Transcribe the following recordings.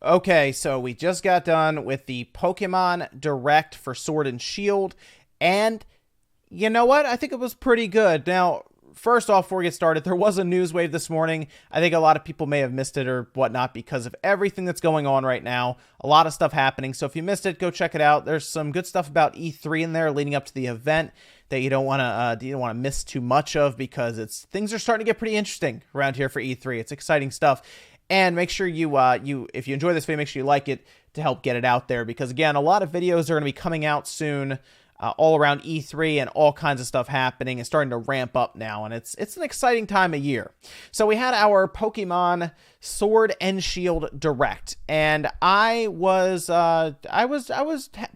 Okay, so we just got done with the Pokemon Direct for Sword and Shield, and you know what? I think it was pretty good. Now, first off, before we get started, there was a news wave this morning. I think a lot of people may have missed it or whatnot because of everything that's going on right now. A lot of stuff happening, so if you missed it, go check it out. There's some good stuff about E3 in there leading up to the event that you don't want to miss too much of because things are starting to get pretty interesting around here for E3. It's exciting stuff. And make sure if you enjoy this video, make sure you like it to help get it out there. Because again, a lot of videos are going to be coming out soon, all around E3 and all kinds of stuff happening and starting to ramp up now. And it's an exciting time of year. So we had our Pokemon Sword and Shield Direct, and I was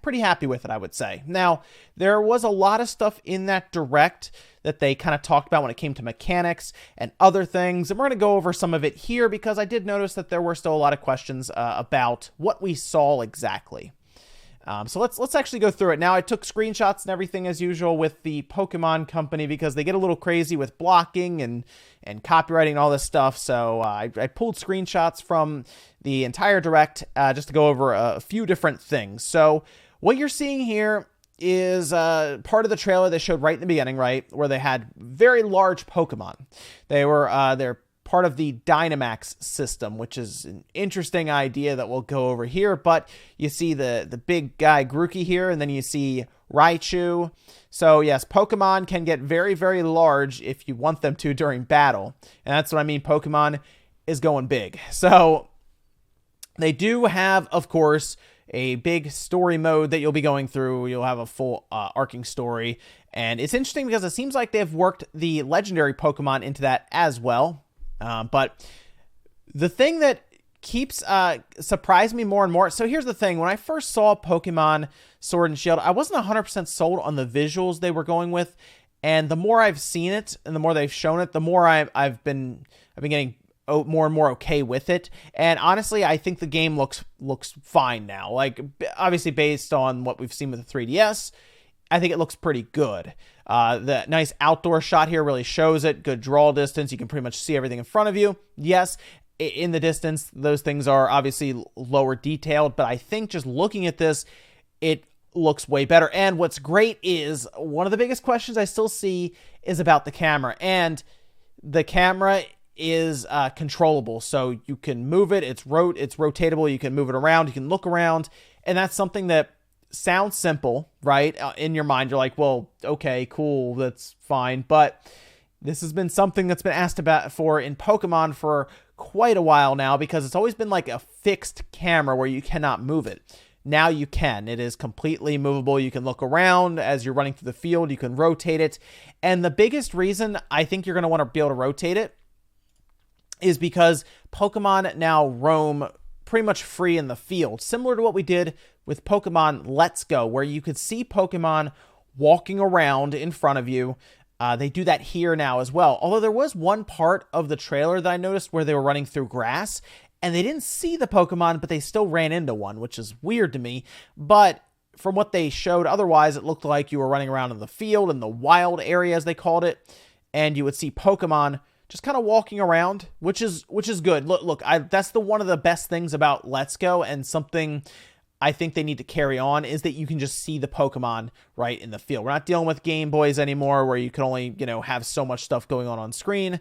pretty happy with it, I would say. Now, there was a lot of stuff in that Direct that they kind of talked about when it came to mechanics and other things. And we're going to go over some of it here because I did notice that there were still a lot of questions about what we saw exactly. So let's actually go through it. Now, I took screenshots and everything as usual with the Pokemon Company because they get a little crazy with blocking and copywriting and all this stuff. So I pulled screenshots from the entire Direct just to go over a few different things. So what you're seeing here is part of the trailer they showed right in the beginning, right, where they had very large Pokemon. They're part of the Dynamax system, which is an interesting idea that we'll go over here. But you see the big guy Grookey here, and then you see Raichu. So yes, Pokemon can get very, very large if you want them to during battle. And that's what I mean, Pokemon is going big. So they do have, of course, a big story mode that you'll be going through. You'll have a full arcing story. And it's interesting because it seems like they've worked the legendary Pokemon into that as well. But the thing that keeps surprised me more and more. So here's the thing. When I first saw Pokemon Sword and Shield, I wasn't 100% sold on the visuals they were going with. And the more I've seen it and the more they've shown it, the more I've been getting more and more okay with it. And honestly, I think the game looks fine now. Like, obviously based on what we've seen with the 3DS, I think it looks pretty good. The nice outdoor shot here really shows it. Good draw distance. You can pretty much see everything in front of you. Yes, in the distance, those things are obviously lower detailed, but I think just looking at this, it looks way better. And what's great is one of the biggest questions I still see is about the camera. And the camera is controllable, so you can move it. It's rotatable. You can move it around. You can look around, and that's something that sounds simple, right? In your mind, you're like, well, okay, cool, that's fine. But this has been something that's been asked about in Pokemon for quite a while now because it's always been like a fixed camera where you cannot move it. Now you can. It is completely movable. You can look around as you're running through the field. You can rotate it. And the biggest reason I think you're going to want to be able to rotate it is because Pokemon now roam pretty much free in the field, similar to what we did with Pokemon Let's Go, where you could see Pokemon walking around in front of you. They do that here now as well. Although there was one part of the trailer that I noticed where they were running through grass, and they didn't see the Pokemon, but they still ran into one, which is weird to me. But from what they showed otherwise, it looked like you were running around in the field, in the wild area, as they called it, and you would see Pokemon just kind of walking around, which is good. Look, that's one of the best things about Let's Go, and something I think they need to carry on is that you can just see the Pokemon right in the field. We're not dealing with Game Boys anymore where you can only, have so much stuff going on screen.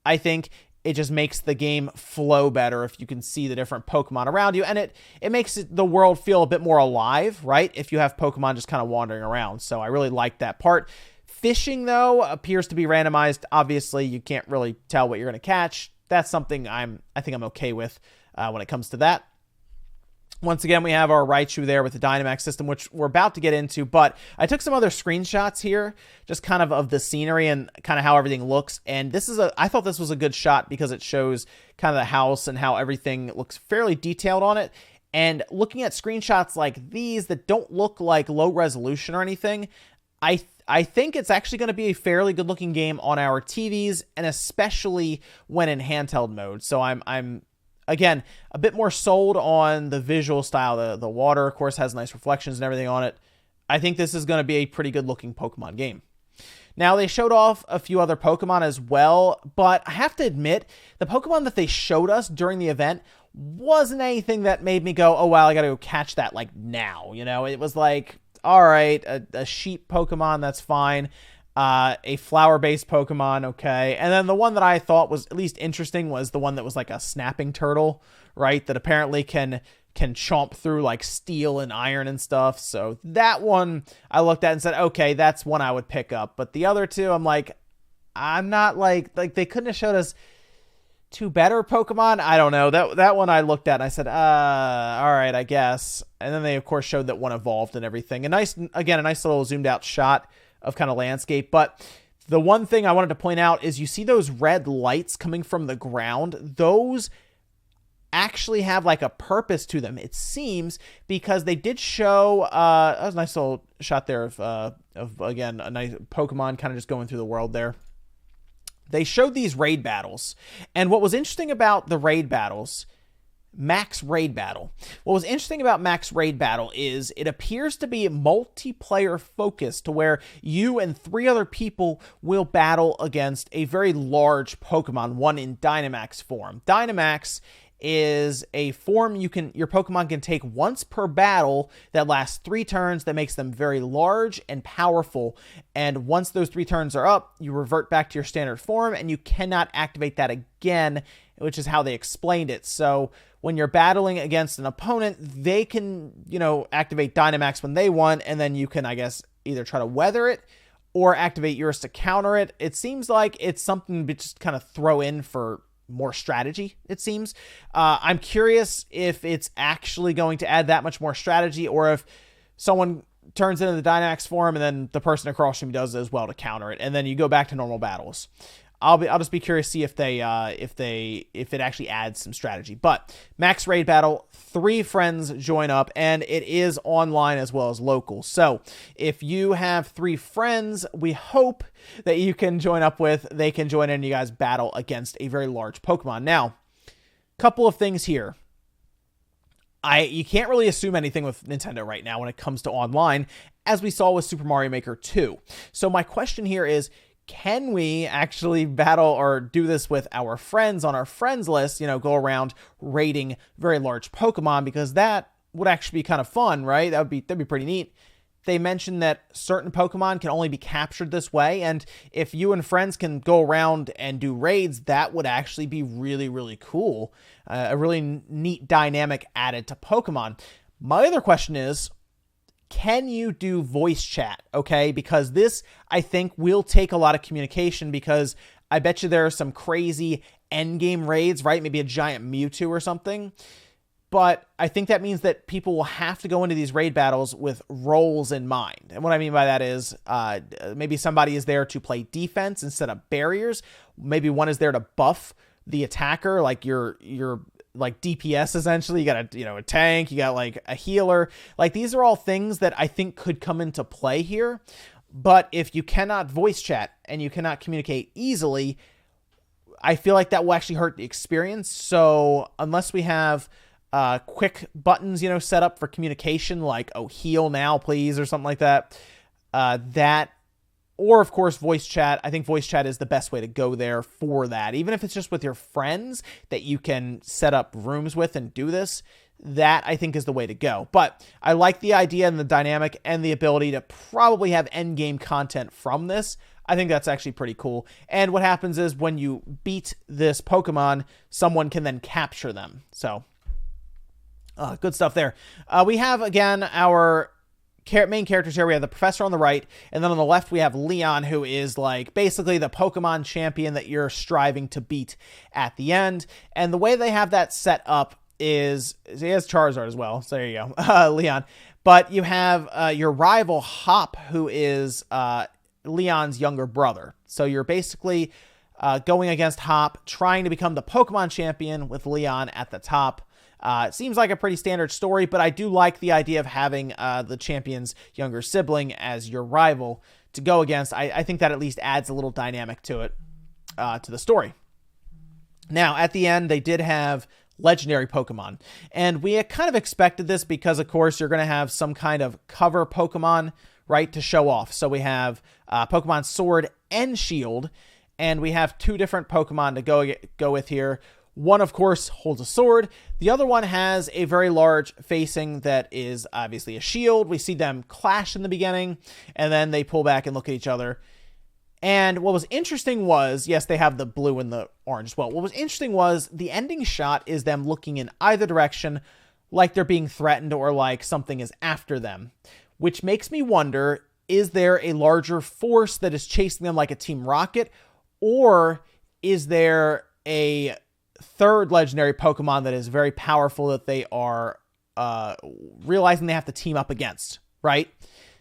I think it just makes the game flow better if you can see the different Pokemon around you, and it makes the world feel a bit more alive, right? If you have Pokemon just kind of wandering around. So I really like that part. Fishing, though, appears to be randomized. Obviously, you can't really tell what you're going to catch. That's something I think I'm okay with when it comes to that. Once again, we have our Raichu there with the Dynamax system, which we're about to get into, but I took some other screenshots here, just kind of the scenery and kind of how everything looks, and I thought this was a good shot because it shows kind of the house and how everything looks fairly detailed on it, and looking at screenshots like these that don't look like low resolution or anything, I think it's actually going to be a fairly good-looking game on our TVs, and especially when in handheld mode. So I'm again, a bit more sold on the visual style. The water, of course, has nice reflections and everything on it. I think this is going to be a pretty good-looking Pokemon game. Now, they showed off a few other Pokemon as well, but I have to admit, the Pokemon that they showed us during the event wasn't anything that made me go, oh, wow, I got to go catch that like now. You know, it was like, all right, a sheep Pokemon, that's fine. A flower-based Pokemon, okay. And then the one that I thought was at least interesting was the one that was like a snapping turtle, right? That apparently can chomp through like steel and iron and stuff. So that one I looked at and said, okay, that's one I would pick up. But the other two, I'm like, I'm not like they couldn't have showed us two better Pokemon. I don't know. That one I looked at and I said, all right, I guess. And then they of course showed that one evolved and everything. A nice little zoomed out shot of kind of landscape. But the one thing I wanted to point out is you see those red lights coming from the ground. Those actually have like a purpose to them, it seems, because they did show that was a nice little shot there of again a nice Pokemon kind of just going through the world there. They showed these raid battles, and what was interesting about the raid battles, Max Raid Battle. What was interesting about Max Raid Battle is it appears to be multiplayer focused, to where you and 3 other people will battle against a very large Pokemon, one in Dynamax form. Dynamax is a form your Pokemon can take once per battle that lasts 3 turns, that makes them very large and powerful. And once those 3 turns are up, you revert back to your standard form and you cannot activate that again, which is how they explained it. So when you're battling against an opponent, they can, activate Dynamax when they want, and then you can, I guess, either try to weather it or activate yours to counter it. It seems like it's something to just kind of throw in for more strategy, it seems. I'm curious if it's actually going to add that much more strategy, or if someone turns into the Dynamax form and then the person across from you does as well to counter it, and then you go back to normal battles. I'll just be curious to see if it actually adds some strategy. But Max Raid Battle, 3 friends join up, and it is online as well as local. So if you have 3 friends, we hope that you can join up with. They can join in and you guys battle against a very large Pokemon. Now, couple of things here. You can't really assume anything with Nintendo right now when it comes to online, as we saw with Super Mario Maker 2. So my question here is, can we actually battle or do this with our friends on our friends list, go around raiding very large Pokemon? Because that would actually be kind of fun, right? That'd be pretty neat. They mentioned that certain Pokemon can only be captured this way, and if you and friends can go around and do raids, that would actually be really, really cool. A really neat dynamic added to Pokemon. My other question is, can you do voice chat? Okay, because this, I think, will take a lot of communication, because I bet you there are some crazy endgame raids, right? Maybe a giant Mewtwo or something. But I think that means that people will have to go into these raid battles with roles in mind. And what I mean by that is maybe somebody is there to play defense instead of barriers. Maybe one is there to buff the attacker, like your like DPS essentially. You got a tank, you got like a healer. Like, these are all things that I think could come into play here. But if you cannot voice chat and you cannot communicate easily, I feel like that will actually hurt the experience. So unless we have quick buttons, set up for communication, like, oh, heal now, please, or something like that, or of course voice chat. I think voice chat is the best way to go there for that. Even if it's just with your friends that you can set up rooms with and do this, that I think is the way to go. But I like the idea and the dynamic and the ability to probably have end game content from this. I think that's actually pretty cool. And what happens is when you beat this Pokemon, someone can then capture them. So good stuff there. We have, again, our main characters here. We have the professor on the right, and then on the left we have Leon, who is like basically the Pokemon champion that you're striving to beat at the end. And the way they have that set up is, he has Charizard as well, so there you go, Leon. But you have your rival Hop, who is Leon's younger brother. So you're basically going against Hop, trying to become the Pokemon champion with Leon at the top. It seems like a pretty standard story, but I do like the idea of having the champion's younger sibling as your rival to go against. I think that at least adds a little dynamic to it, to the story. Now, at the end, they did have legendary Pokemon, and we kind of expected this because, of course, you're going to have some kind of cover Pokemon, right, to show off. So we have Pokemon Sword and Shield, and we have 2 different Pokemon to go with here. One, of course, holds a sword. The other one has a very large facing that is obviously a shield. We see them clash in the beginning, and then they pull back and look at each other. And what was interesting was, yes, they have the blue and the orange as well. What was interesting was the ending shot is them looking in either direction, like they're being threatened or like something is after them, which makes me wonder, is there a larger force that is chasing them like a Team Rocket, or is there a third legendary Pokemon that is very powerful that they are realizing they have to team up against, right?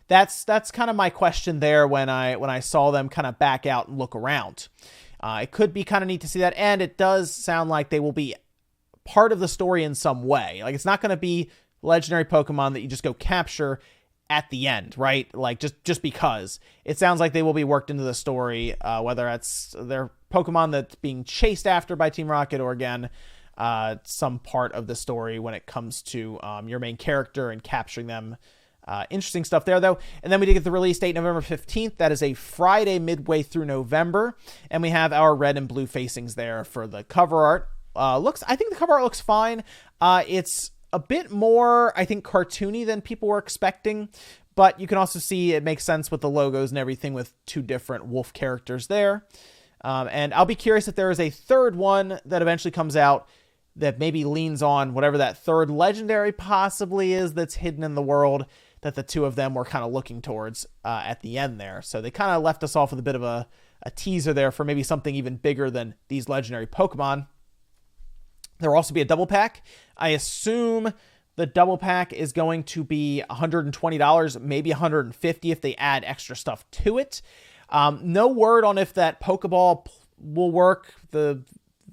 That's kind of my question there when I saw them kind of back out and look around. It could be kind of neat to see that, and it does sound like they will be part of the story in some way. Like, it's not going to be legendary Pokemon that you just go capture at the end, right? Like, just because. It sounds like they will be worked into the story, whether it's their Pokemon that's being chased after by Team Rocket, or again, some part of the story when it comes to your main character and capturing them. Interesting stuff there, though. And then we did get the release date, November 15th. That is a Friday midway through November. And we have our red and blue facings there for the cover art. I think the cover art looks fine. It's a bit more, I think, cartoony than people were expecting. But you can also see it makes sense with the logos and everything with two different wolf characters there. And I'll be curious if there is a third one that eventually comes out that maybe leans on whatever that third legendary possibly is that's hidden in the world, that the two of them were kind of looking towards at the end there. So they kind of left us off with a bit of a teaser there for maybe something even bigger than these legendary Pokemon. There will also be a double pack. I assume the double pack is going to be $120, maybe $150 if they add extra stuff to it. No word on if that Pokeball will work. The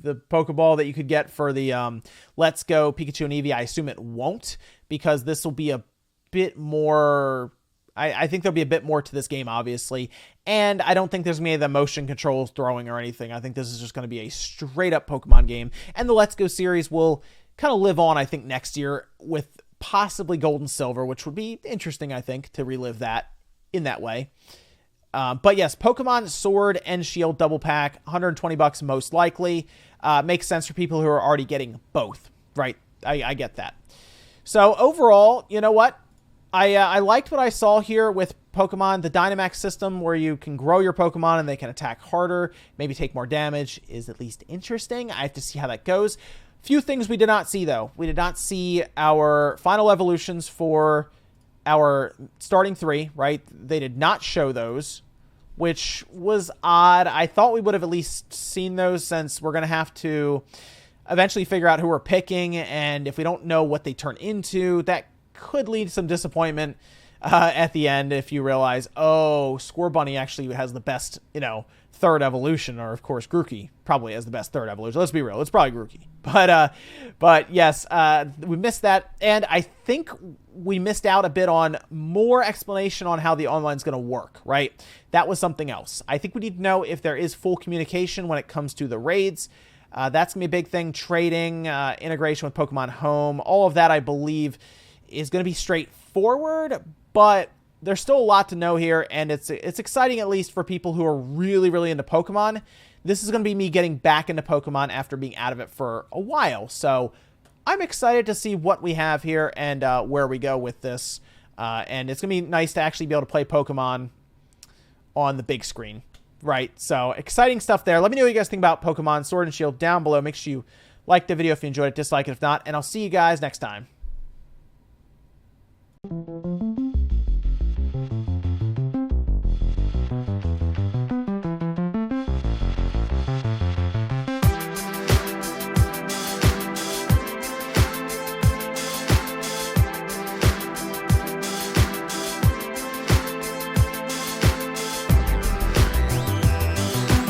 Pokeball that you could get for the Let's Go Pikachu and Eevee, I assume it won't, because this will be a bit more, I think there'll be a bit more to this game, obviously, and I don't think there's going to be the motion controls, throwing, or anything. I think this is just going to be a straight up Pokemon game, and the Let's Go series will kind of live on, I think, next year with possibly Gold and Silver, which would be interesting, I think, to relive that in that way. But yes, Pokemon Sword and Shield double pack, $120 most likely. Makes sense for people who are already getting both, right? I get that. So overall, you know what? I liked what I saw here with Pokemon. The Dynamax system, where you can grow your Pokemon and they can attack harder, maybe take more damage, is at least interesting. I have to see how that goes. Few things we did not see, though. We did not see our final evolutions for our starting three, right? They did not show those, which was odd. I thought we would have at least seen those, since we're going to have to eventually figure out who we're picking, and if we don't know what they turn into, that could lead to some disappointment at the end if you realize, oh, Scorbunny actually has the best, third evolution, or of course Grookey probably has the best third evolution. Let's be real, it's probably Grookey. But yes, we missed that, and I think we missed out a bit on more explanation on how the online is going to work, right? That was something else. I think we need to know if there is full communication when it comes to the raids. That's going to be a big thing. Trading, integration with Pokemon Home, all of that, I believe, is going to be straightforward, but there's still a lot to know here, and it's exciting, at least for people who are really, really into Pokemon. This is going to be me getting back into Pokemon after being out of it for a while, so I'm excited to see what we have here and where we go with this, and it's going to be nice to actually be able to play Pokemon on the big screen, right? So exciting stuff there. Let me know what you guys think about Pokemon Sword and Shield down below. Make sure you like the video if you enjoyed it, dislike it if not, and I'll see you guys next time.